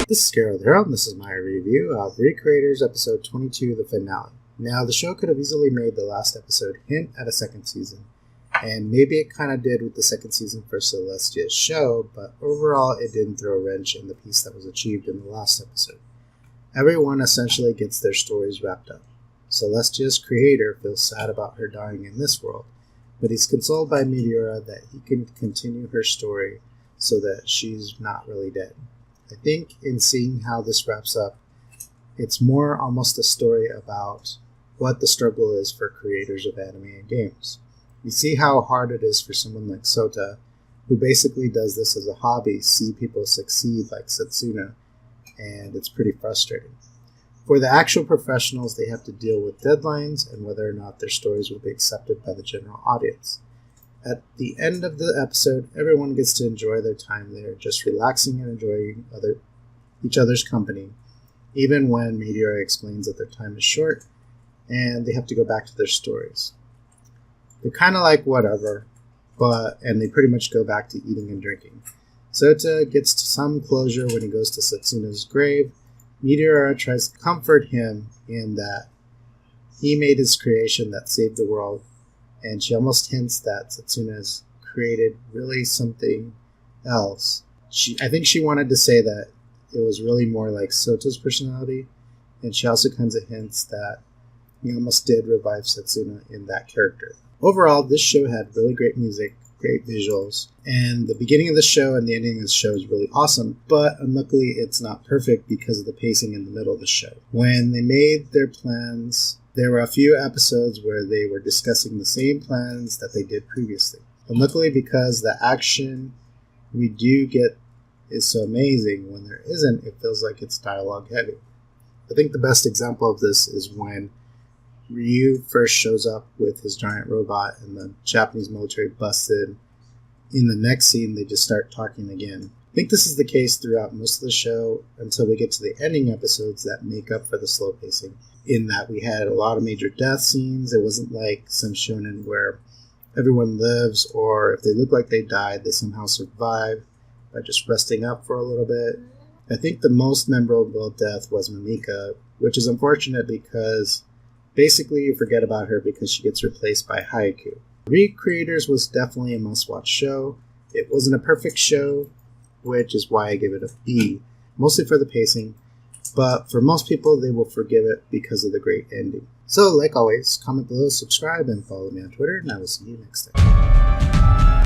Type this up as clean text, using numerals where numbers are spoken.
This is GerotheHero, and this is my review of Recreators episode 22, the finale. Now, the show could have easily made the last episode hint at a second season, and maybe it kind of did with the second season for Celestia's show, but overall it didn't throw a wrench in the peace that was achieved in the last episode. Everyone essentially gets their stories wrapped up. Celestia's creator feels sad about her dying in this world, but he's consoled by Meteora that he can continue her story so that she's not really dead. I think in seeing how this wraps up, it's more almost a story about what the struggle is for creators of anime and games. We see how hard it is for someone like Sota, who basically does this as a hobby, see people succeed like Setsuna, and it's pretty frustrating. For the actual professionals, they have to deal with deadlines and whether or not their stories will be accepted by the general audience. At the end of the episode, everyone gets to enjoy their time there, just relaxing and enjoying each other's company, even when Meteora explains that their time is short and they have to go back to their stories. They're kind of like whatever, and they pretty much go back to eating and drinking. Sota gets to some closure when he goes to Setsuna's grave. Meteora tries to comfort him in that he made his creation that saved the world, and she almost hints that Setsuna's created really something else. I think she wanted to say that it was really more like Sota's personality, and she also kind of hints that he almost did revive Setsuna in that character. Overall, this show had really great music, great visuals, and the beginning of the show and the ending of the show is really awesome, but unluckily it's not perfect because of the pacing in the middle of the show. When they made their plans, there were a few episodes where they were discussing the same plans that they did previously. And luckily, because the action we do get is so amazing, when there isn't, it feels like it's dialogue heavy. I think the best example of this is when Ryu first shows up with his giant robot and the Japanese military busts in. In the next scene, they just start talking again. I think this is the case throughout most of the show until we get to the ending episodes that make up for the slow pacing, in that we had a lot of major death scenes. It wasn't like some shonen where everyone lives, or if they look like they died, they somehow survive by just resting up for a little bit. I think the most memorable death was Mimika, which is unfortunate because basically you forget about her because she gets replaced by Haiku. Recreators was definitely a must-watch show. It wasn't a perfect show, which is why I give it a B, mostly for the pacing, but for most people, they will forgive it because of the great ending. So, like always, comment below, subscribe, and follow me on Twitter, and I will see you next time.